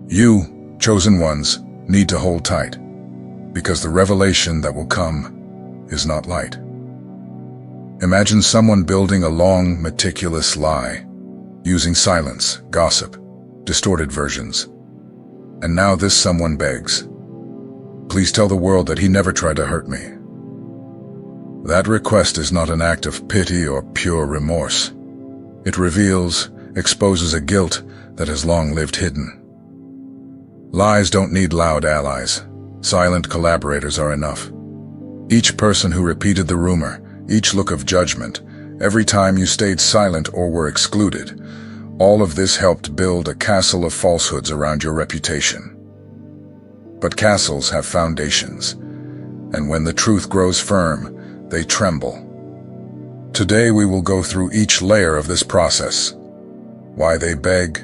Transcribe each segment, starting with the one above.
You, chosen ones, need to hold tight, because the revelation that will come is not light. Imagine someone building a long, meticulous lie, using silence, gossip, distorted versions. And now this someone begs, "Please tell the world that he never tried to hurt me." That request is not an act of pity or pure remorse. It reveals, exposes a guilt that has long lived hidden. Lies don't need loud allies. Silent collaborators are enough. Each person who repeated the rumor, each look of judgment, every time you stayed silent or were excluded, all of this helped build a castle of falsehoods around your reputation. But castles have foundations, and when the truth grows firm, they tremble. Today we will go through each layer of this process. Why they beg,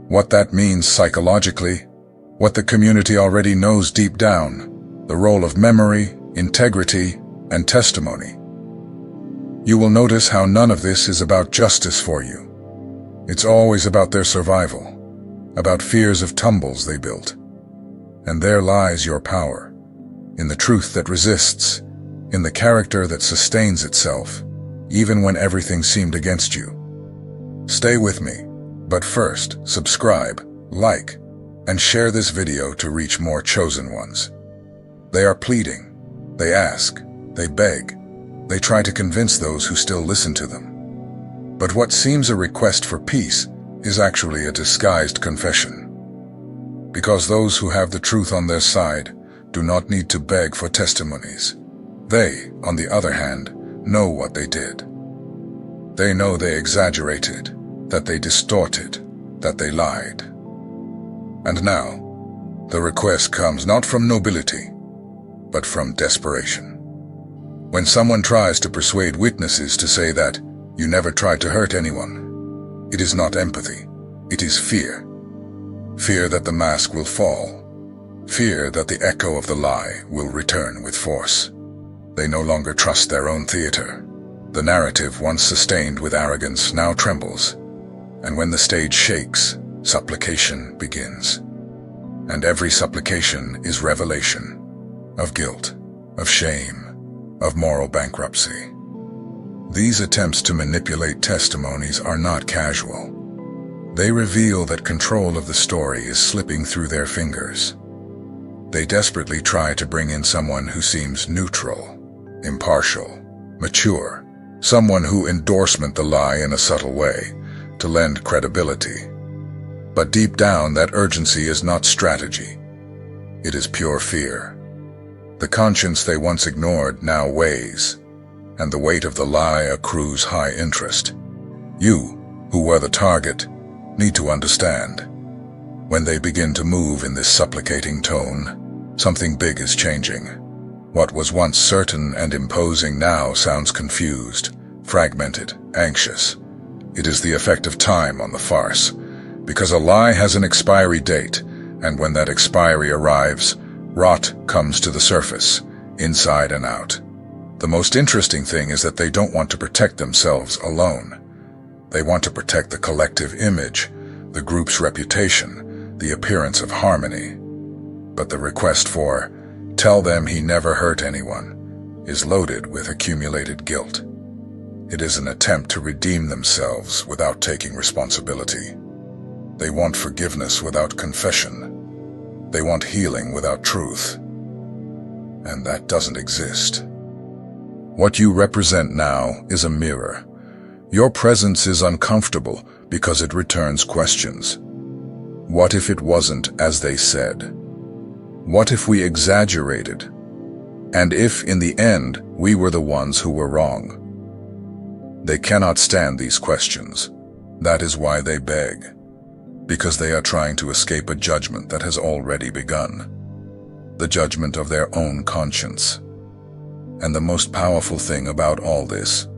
what that means psychologically, what the community already knows deep down, the role of memory, integrity, and testimony. You will notice how none of this is about justice for you. It's always about their survival, about fears of tumbles they built. And there lies your power, in the truth that resists, in the character that sustains itself, even when everything seemed against you. Stay with me, but first, subscribe, like, and share this video to reach more chosen ones. They are pleading, they ask, they beg, they try to convince those who still listen to them. But what seems a request for peace is actually a disguised confession. Because those who have the truth on their side do not need to beg for testimonies. They, on the other hand, know what they did. They know they exaggerated, that they distorted, that they lied. And now, the request comes not from nobility, but from desperation. When someone tries to persuade witnesses to say that you never tried to hurt anyone, it is not empathy, it is fear. Fear that the mask will fall. Fear that the echo of the lie will return with force. They no longer trust their own theater. The narrative, once sustained with arrogance, now trembles. And when the stage shakes, supplication begins. And every supplication is revelation of guilt, of shame, of moral bankruptcy. These attempts to manipulate testimonies are not casual. They reveal that control of the story is slipping through their fingers. They desperately try to bring in someone who seems neutral, impartial, mature, someone who endorsement the lie in a subtle way, to lend credibility. But deep down, that urgency is not strategy. It is pure fear. The conscience they once ignored now weighs, and the weight of the lie accrues high interest. You, who were the target, need to understand. When they begin to move in this supplicating tone, something big is changing. What was once certain and imposing now sounds confused, fragmented, anxious. It is the effect of time on the farce. Because a lie has an expiry date, and when that expiry arrives, rot comes to the surface, inside and out. The most interesting thing is that they don't want to protect themselves alone. They want to protect the collective image, the group's reputation, the appearance of harmony. But the request for, "Tell them he never hurt anyone," is loaded with accumulated guilt. It is an attempt to redeem themselves without taking responsibility. They want forgiveness without confession. They want healing without truth. And that doesn't exist. What you represent now is a mirror. Your presence is uncomfortable because it returns questions. What if it wasn't as they said? What if we exaggerated? And if, in the end, we were the ones who were wrong? They cannot stand these questions. That is why they beg. Because they are trying to escape a judgment that has already begun. The judgment of their own conscience. And the most powerful thing about all this,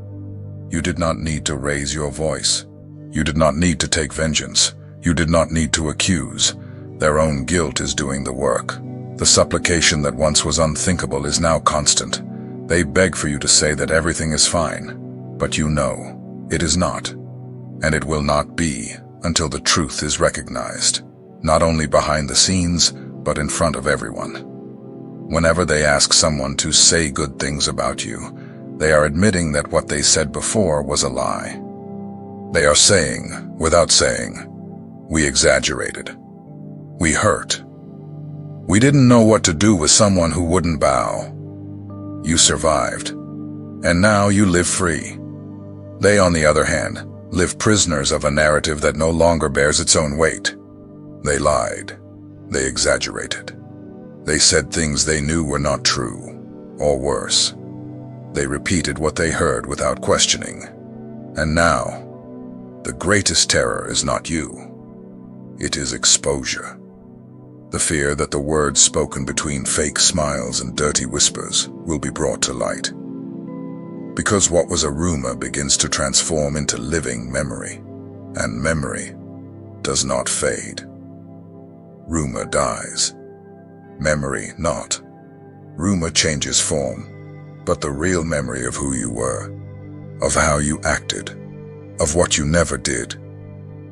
you did not need to raise your voice. You did not need to take vengeance. You did not need to accuse. Their own guilt is doing the work. The supplication that once was unthinkable is now constant. They beg for you to say that everything is fine. But you know, it is not. And it will not be until the truth is recognized. not only behind the scenes, but in front of everyone. Whenever they ask someone to say good things about you, they are admitting that what they said before was a lie. They are saying, without saying, "We exaggerated. We hurt. We didn't know what to do with someone who wouldn't bow. You survived, and now you live free." They, on the other hand, live prisoners of a narrative that no longer bears its own weight. They lied. They exaggerated. They said things they knew were not true, or worse. They repeated what they heard without questioning. And now, the greatest terror is not you. It is exposure. The fear that the words spoken between fake smiles and dirty whispers will be brought to light. Because what was a rumor begins to transform into living memory, and memory does not fade. Rumor dies. Memory not. Rumor changes form, but the real memory of who you were, of how you acted, of what you never did,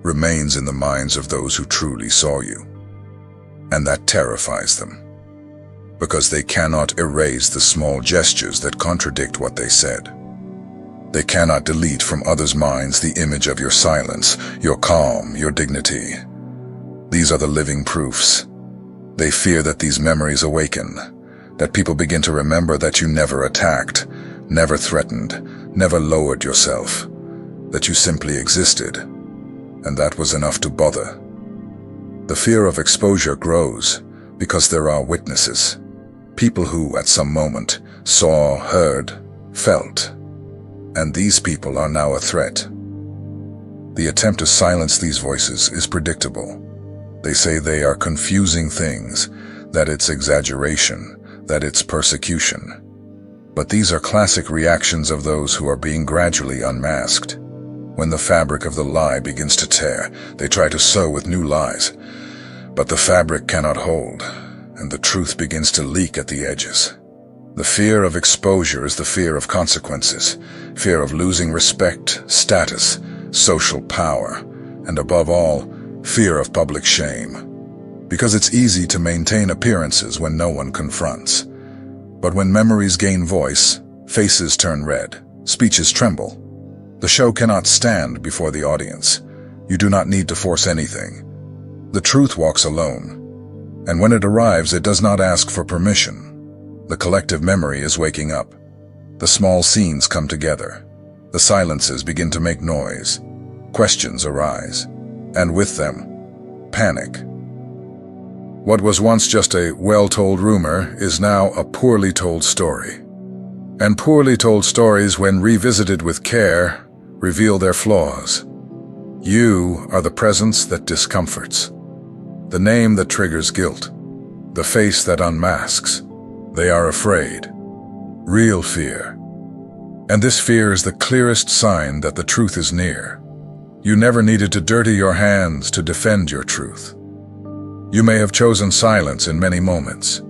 remains in the minds of those who truly saw you. And that terrifies them, because they cannot erase the small gestures that contradict what they said. They cannot delete from others' minds the image of your silence, your calm, your dignity. These are the living proofs. They fear that these memories awaken, that people begin to remember that you never attacked, never threatened, never lowered yourself, that you simply existed, and that was enough to bother. The fear of exposure grows because there are witnesses, people who, at some moment, saw, heard, felt, and these people are now a threat. The attempt to silence these voices is predictable. They say they are confusing things, that it's exaggeration, that it's persecution. But these are classic reactions of those who are being gradually unmasked. When the fabric of the lie begins to tear, they try to sew with new lies. But the fabric cannot hold, and the truth begins to leak at the edges. The fear of exposure is the fear of consequences, fear of losing respect, status, social power, and above all, fear of public shame. Because it's easy to maintain appearances when no one confronts. But when memories gain voice, faces turn red, speeches tremble. The show cannot stand before the audience. You do not need to force anything. The truth walks alone. And when it arrives, it does not ask for permission. The collective memory is waking up. The small scenes come together. The silences begin to make noise. Questions arise. And with them, panic. What was once just a well-told rumor is now a poorly told story. And poorly told stories, when revisited with care, reveal their flaws. You are the presence that discomforts, the name that triggers guilt, the face that unmasks. They are afraid. Real fear. And this fear is the clearest sign that the truth is near. You never needed to dirty your hands to defend your truth. You may have chosen silence in many moments.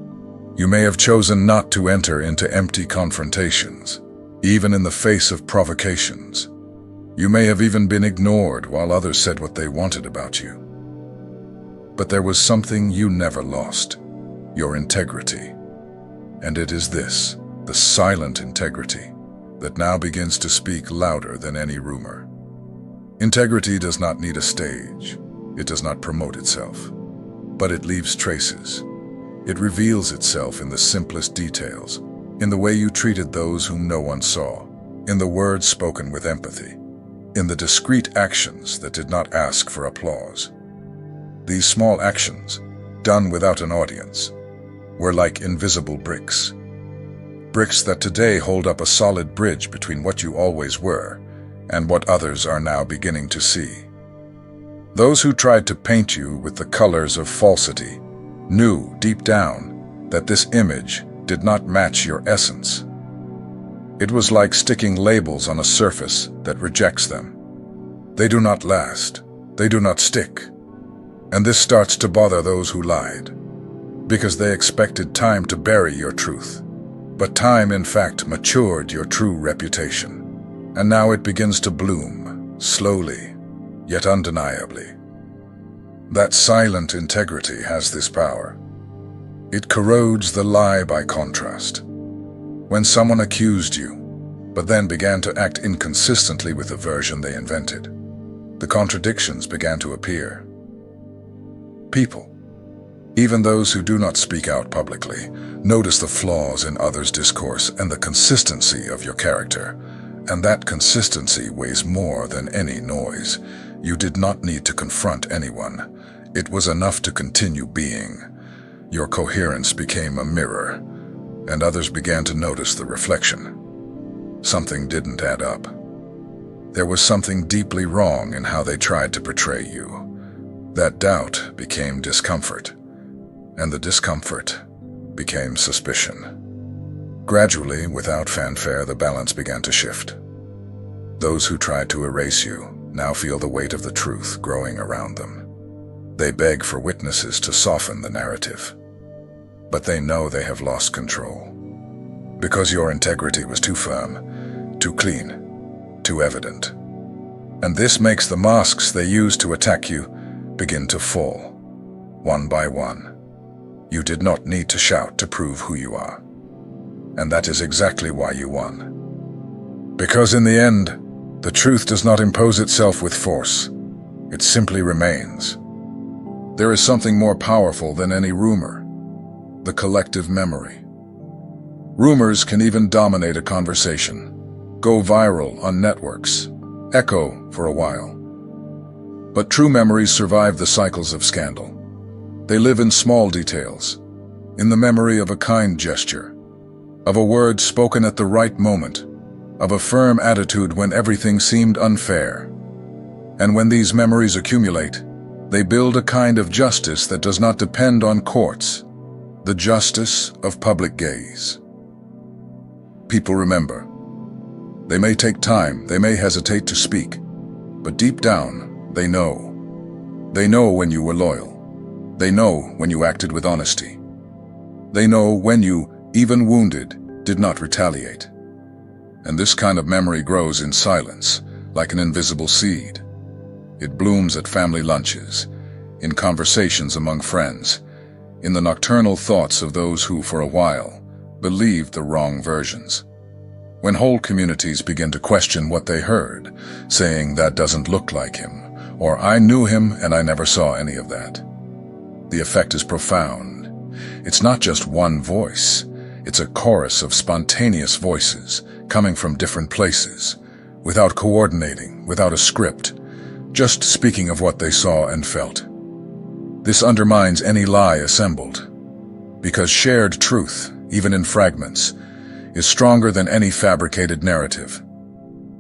You may have chosen not to enter into empty confrontations, even in the face of provocations. You may have even been ignored while others said what they wanted about you. But there was something you never lost, your integrity. And it is this, the silent integrity, that now begins to speak louder than any rumor. Integrity does not need a stage. It does not promote itself. But it leaves traces. It reveals itself in the simplest details, in the way you treated those whom no one saw, in the words spoken with empathy, in the discreet actions that did not ask for applause. These small actions, done without an audience, were like invisible bricks. Bricks that today hold up a solid bridge between what you always were and what others are now beginning to see. Those who tried to paint you with the colors of falsity knew deep down that this image did not match your essence. It was like sticking labels on a surface that rejects them. They do not last. They do not stick. And this starts to bother those who lied, because they expected time to bury your truth. But time, in fact, matured your true reputation. And now it begins to bloom, slowly, yet undeniably. That silent integrity has this power. It corrodes the lie by contrast. When someone accused you, but then began to act inconsistently with the version they invented, the contradictions began to appear. People, even those who do not speak out publicly, notice the flaws in others' discourse and the consistency of your character, and that consistency weighs more than any noise. You did not need to confront anyone. It was enough to continue being. Your coherence became a mirror, and others began to notice the reflection. Something didn't add up. There was something deeply wrong in how they tried to portray you. That doubt became discomfort, and the discomfort became suspicion. Gradually, without fanfare, the balance began to shift. Those who tried to erase you now feel the weight of the truth growing around them. They beg for witnesses to soften the narrative, but they know they have lost control. Because your integrity was too firm, too clean, too evident. And this makes the masks they use to attack you begin to fall, one by one. You did not need to shout to prove who you are. And that is exactly why you won. Because in the end, the truth does not impose itself with force. It simply remains. There is something more powerful than any rumor: the collective memory. Rumors can even dominate a conversation, go viral on networks, echo for a while. But true memories survive the cycles of scandal. They live in small details, in the memory of a kind gesture, of a word spoken at the right moment, of a firm attitude when everything seemed unfair. And when these memories accumulate, they build a kind of justice that does not depend on courts, the justice of public gaze. People remember. They may take time, they may hesitate to speak, but deep down, they know. They know when you were loyal. They know when you acted with honesty. They know when you, even wounded, did not retaliate. And this kind of memory grows in silence, like an invisible seed. It blooms at family lunches, in conversations among friends, in the nocturnal thoughts of those who, for a while, believed the wrong versions. When whole communities begin to question what they heard, saying that doesn't look like him, or I knew him and I never saw any of that. The effect is profound. It's not just one voice. It's a chorus of spontaneous voices coming from different places, without coordinating, without a script, just speaking of what they saw and felt. This undermines any lie assembled, because shared truth, even in fragments, is stronger than any fabricated narrative.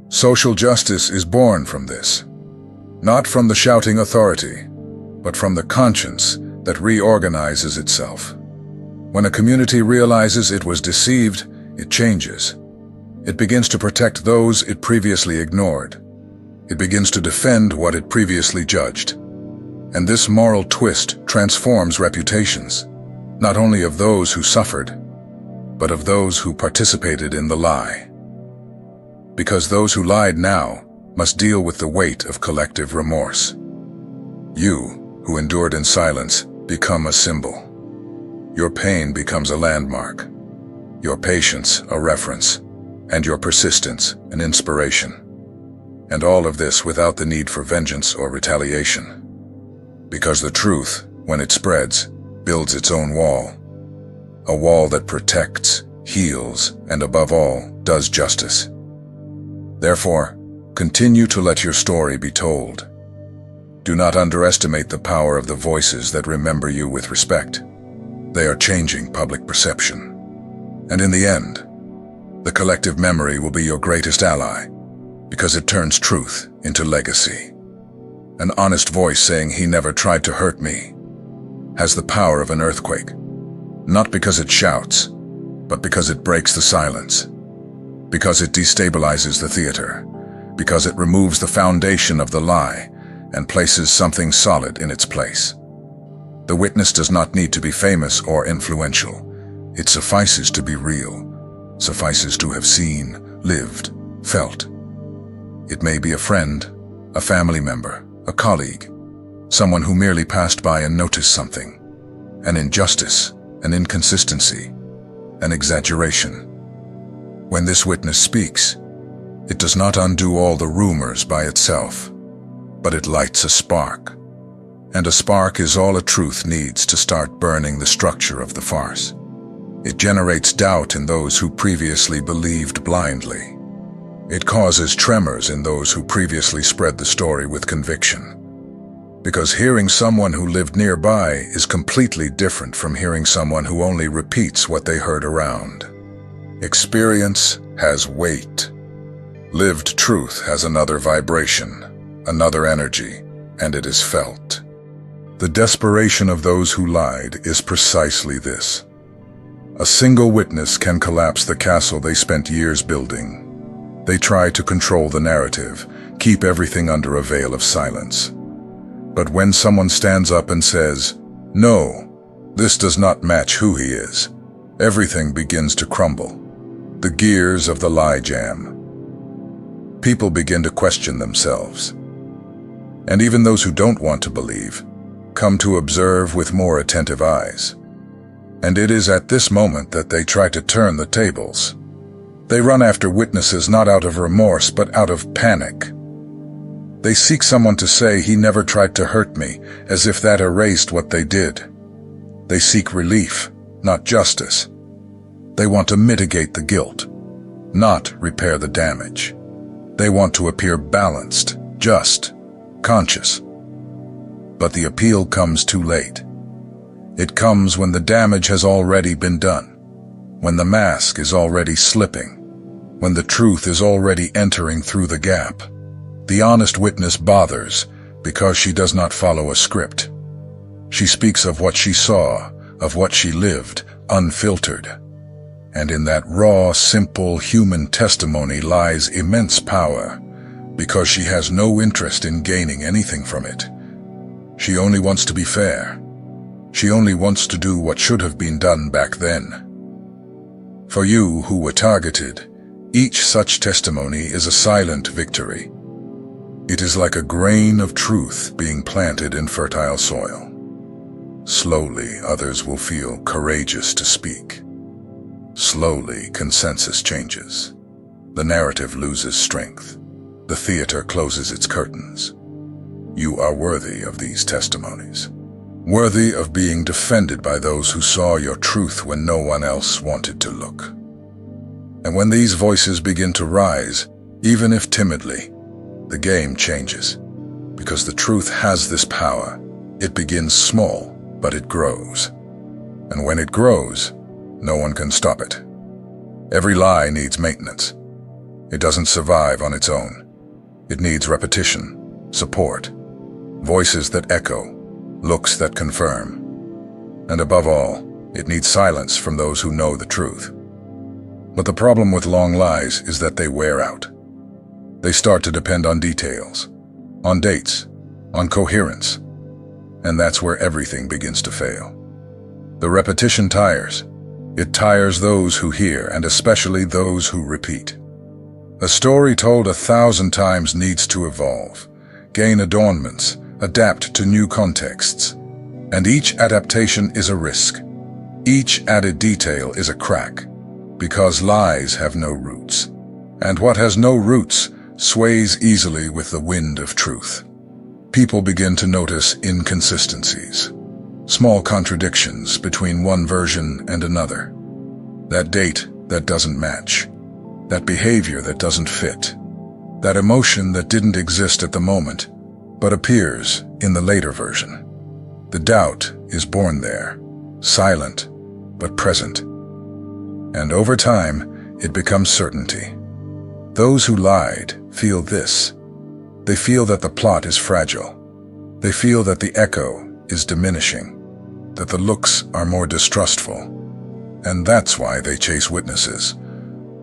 Social justice is born from this, not from the shouting authority, but from the conscience that reorganizes itself. When a community realizes it was deceived, it changes. It begins to protect those it previously ignored. It begins to defend what it previously judged. And this moral twist transforms reputations, not only of those who suffered, but of those who participated in the lie. Because those who lied now must deal with the weight of collective remorse. You, who endured in silence, become a symbol. Your pain becomes a landmark, your patience a reference, and your persistence an inspiration. And all of this without the need for vengeance or retaliation. Because the truth, when it spreads, builds its own wall. A wall that protects, heals, and above all, does justice. Therefore, continue to let your story be told. Do not underestimate the power of the voices that remember you with respect. They are changing public perception. And in the end, the collective memory will be your greatest ally, because it turns truth into legacy. An honest voice saying he never tried to hurt me has the power of an earthquake, not because it shouts, but because it breaks the silence, because it destabilizes the theater, because it removes the foundation of the lie and places something solid in its place. The witness does not need to be famous or influential. It suffices to be real, suffices to have seen, lived, felt. It may be a friend, a family member, a colleague, someone who merely passed by and noticed something, an injustice, an inconsistency, an exaggeration. When this witness speaks, it does not undo all the rumors by itself, but it lights a spark. And a spark is all a truth needs to start burning the structure of the farce. It generates doubt in those who previously believed blindly. It causes tremors in those who previously spread the story with conviction. Because hearing someone who lived nearby is completely different from hearing someone who only repeats what they heard around. Experience has weight. Lived truth has another vibration, another energy, and it is felt. The desperation of those who lied is precisely this. A single witness can collapse the castle they spent years building. They try to control the narrative, keep everything under a veil of silence. But when someone stands up and says, "No, this does not match who he is," everything begins to crumble. The gears of the lie jam. People begin to question themselves. And even those who don't want to believe come to observe with more attentive eyes. And it is at this moment that they try to turn the tables. They run after witnesses not out of remorse but out of panic. They seek someone to say, "He never tried to hurt me," as if that erased what they did. They seek relief, not justice. They want to mitigate the guilt, not repair the damage. They want to appear balanced, just, conscious. But the appeal comes too late. It comes when the damage has already been done, when the mask is already slipping, when the truth is already entering through the gap. The honest witness bothers because she does not follow a script. She speaks of what she saw, of what she lived, unfiltered. And in that raw, simple human testimony lies immense power, because she has no interest in gaining anything from it. She only wants to be fair. She only wants to do what should have been done back then. For you who were targeted, each such testimony is a silent victory. It is like a grain of truth being planted in fertile soil. Slowly, others will feel courageous to speak. Slowly, consensus changes. The narrative loses strength. The theater closes its curtains. You are worthy of these testimonies. Worthy of being defended by those who saw your truth when no one else wanted to look. And when these voices begin to rise, even if timidly, the game changes. Because the truth has this power. It begins small, but it grows. And when it grows, no one can stop it. Every lie needs maintenance. It doesn't survive on its own. It needs repetition, support, voices that echo, looks that confirm. And above all, it needs silence from those who know the truth. But the problem with long lies is that they wear out. They start to depend on details, on dates, on coherence. And that's where everything begins to fail. The repetition tires. It tires those who hear, and especially those who repeat. A story told 1,000 times needs to evolve, gain adornments, adapt to new contexts. And each adaptation is a risk. Each added detail is a crack, because lies have no roots. And what has no roots sways easily with the wind of truth. People begin to notice inconsistencies, small contradictions between one version and another. That date that doesn't match, that behavior that doesn't fit, that emotion that didn't exist at the moment, but appears in the later version. The doubt is born there, silent, but present. And over time, it becomes certainty. Those who lied feel this. They feel that the plot is fragile. They feel that the echo is diminishing, that the looks are more distrustful. And that's why they chase witnesses.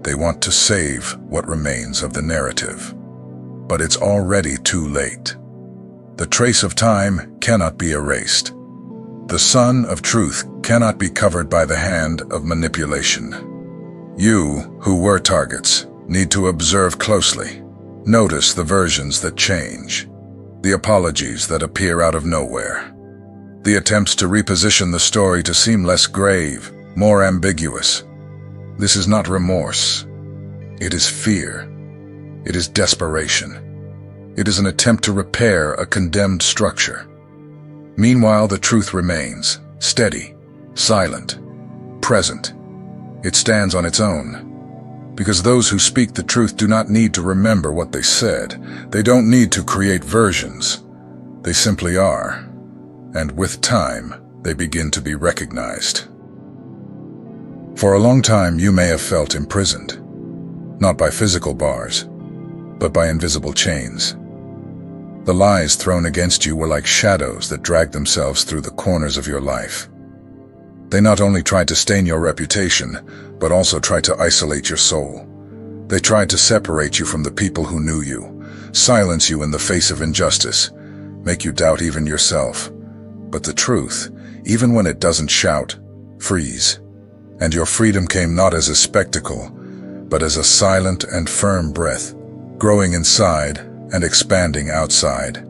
They want to save what remains of the narrative. But it's already too late. The trace of time cannot be erased. The sun of truth cannot be covered by the hand of manipulation. You, who were targets, need to observe closely. Notice the versions that change. The apologies that appear out of nowhere. The attempts to reposition the story to seem less grave, more ambiguous. This is not remorse. It is fear. It is desperation. It is an attempt to repair a condemned structure. Meanwhile, the truth remains, steady, silent, present. It stands on its own. Because those who speak the truth do not need to remember what they said. They don't need to create versions. They simply are. And with time, they begin to be recognized. For a long time, you may have felt imprisoned. Not by physical bars, but by invisible chains. The lies thrown against you were like shadows that dragged themselves through the corners of your life. They not only tried to stain your reputation, but also tried to isolate your soul. They tried to separate you from the people who knew you, silence you in the face of injustice, make you doubt even yourself. But the truth, even when it doesn't shout, frees. And your freedom came not as a spectacle, but as a silent and firm breath, growing inside and expanding outside.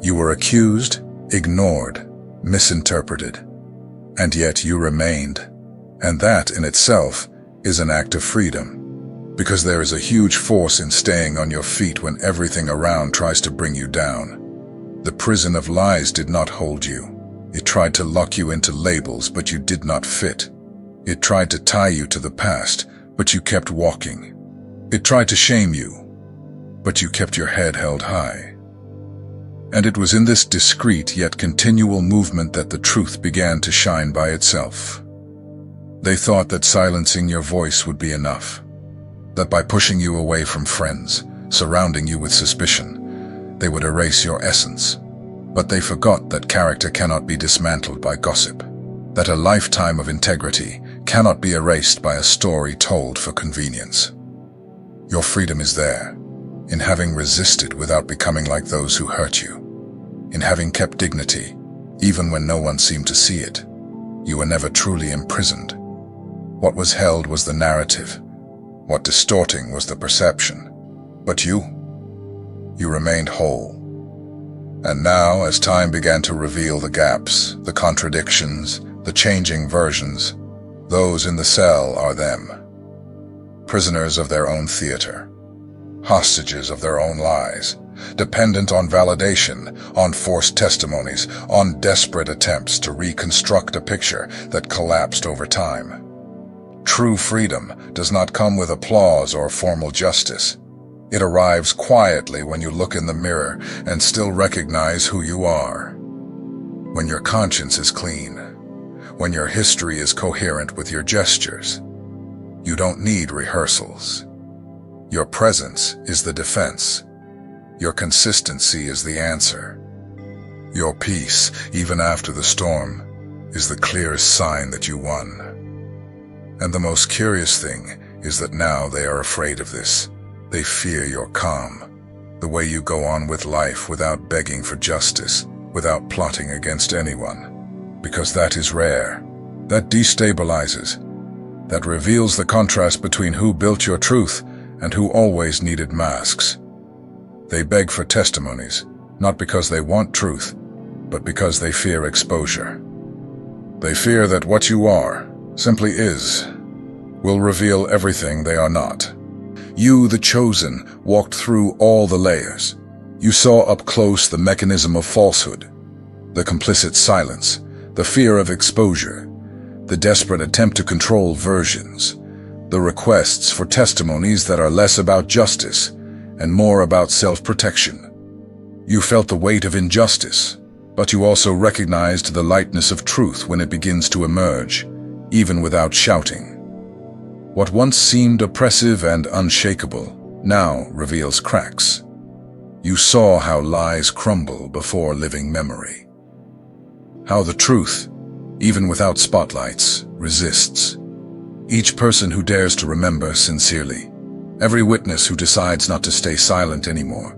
You were accused, ignored, misinterpreted. And yet you remained. And that in itself is an act of freedom, because there is a huge force in staying on your feet when everything around tries to bring you down. The prison of lies did not hold you. It tried to lock you into labels, but you did not fit. It tried to tie you to the past, but you kept walking. It tried to shame you, but you kept your head held high. And it was in this discreet yet continual movement that the truth began to shine by itself. They thought that silencing your voice would be enough, that by pushing you away from friends, surrounding you with suspicion, they would erase your essence. But they forgot that character cannot be dismantled by gossip, that a lifetime of integrity cannot be erased by a story told for convenience. Your freedom is there, in having resisted without becoming like those who hurt you, in having kept dignity, even when no one seemed to see it. You were never truly imprisoned. What was held was the narrative. What distorting was the perception. But you remained whole. And now, as time began to reveal the gaps, the contradictions, the changing versions, those in the cell are them. Prisoners of their own theater. Hostages of their own lies. Dependent on validation, on forced testimonies, on desperate attempts to reconstruct a picture that collapsed over time. True freedom does not come with applause or formal justice. It arrives quietly when you look in the mirror and still recognize who you are. When your conscience is clean. When your history is coherent with your gestures. You don't need rehearsals. Your presence is the defense. Your consistency is the answer. Your peace, even after the storm, is the clearest sign that you won. And the most curious thing is that now they are afraid of this. They fear your calm, the way you go on with life without begging for justice, without plotting against anyone. Because that is rare. That destabilizes. That reveals the contrast between who built your truth and who always needed masks. They beg for testimonies, not because they want truth, but because they fear exposure. They fear that what you are, simply is, will reveal everything they are not. You, the chosen, walked through all the layers. You saw up close the mechanism of falsehood, the complicit silence, the fear of exposure, the desperate attempt to control versions, the requests for testimonies that are less about justice and more about self-protection. You felt the weight of injustice, but you also recognized the lightness of truth when it begins to emerge, even without shouting. What once seemed oppressive and unshakable now reveals cracks. You saw how lies crumble before living memory. How the truth, even without spotlights, resists. Each person who dares to remember sincerely. Every witness who decides not to stay silent anymore.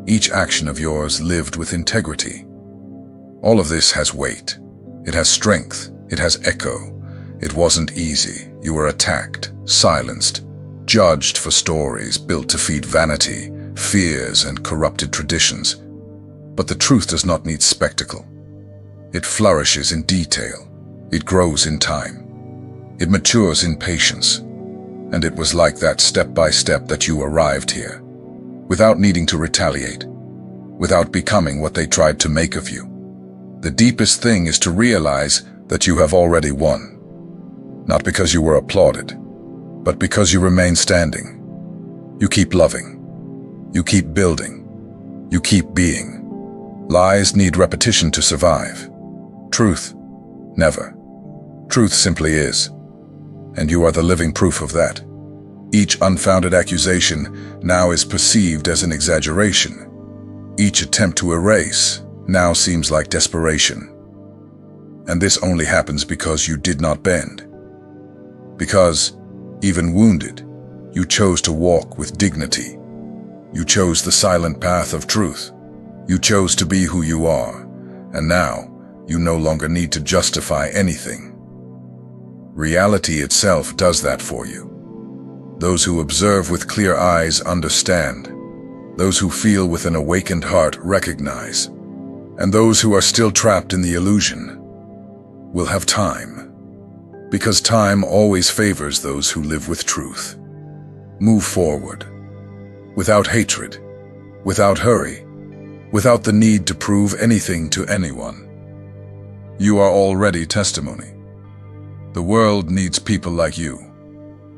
Each action of yours lived with integrity. All of this has weight. It has strength. It has echo. It wasn't easy. You were attacked, silenced, judged for stories built to feed vanity, fears, and corrupted traditions. But the truth does not need spectacle. It flourishes in detail. It grows in time. It matures in patience. And it was like that step by step that you arrived here, without needing to retaliate, without becoming what they tried to make of you. The deepest thing is to realize that you have already won. Not because you were applauded, but because you remain standing. You keep loving. You keep building. You keep being. Lies need repetition to survive. Truth, never. Truth simply is. And you are the living proof of that. Each unfounded accusation now is perceived as an exaggeration. Each attempt to erase now seems like desperation. And this only happens because you did not bend. Because, even wounded, you chose to walk with dignity. You chose the silent path of truth. You chose to be who you are, and now you no longer need to justify anything. Reality itself does that for you. Those who observe with clear eyes understand. Those who feel with an awakened heart recognize. And those who are still trapped in the illusion will have time. Because time always favors those who live with truth. Move forward. Without hatred. Without hurry. Without the need to prove anything to anyone. You are already testimony. The world needs people like you,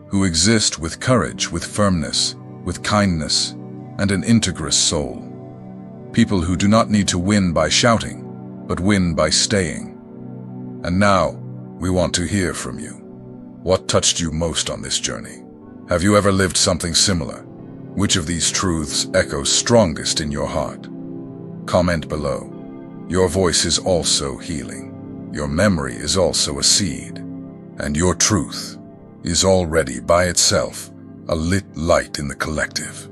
who exist with courage, with firmness, with kindness, and an integrous soul. People who do not need to win by shouting, but win by staying. And now, we want to hear from you. What touched you most on this journey? Have you ever lived something similar? Which of these truths echoes strongest in your heart? Comment below. Your voice is also healing. Your memory is also a seed. And your truth is already by itself a lit light in the collective.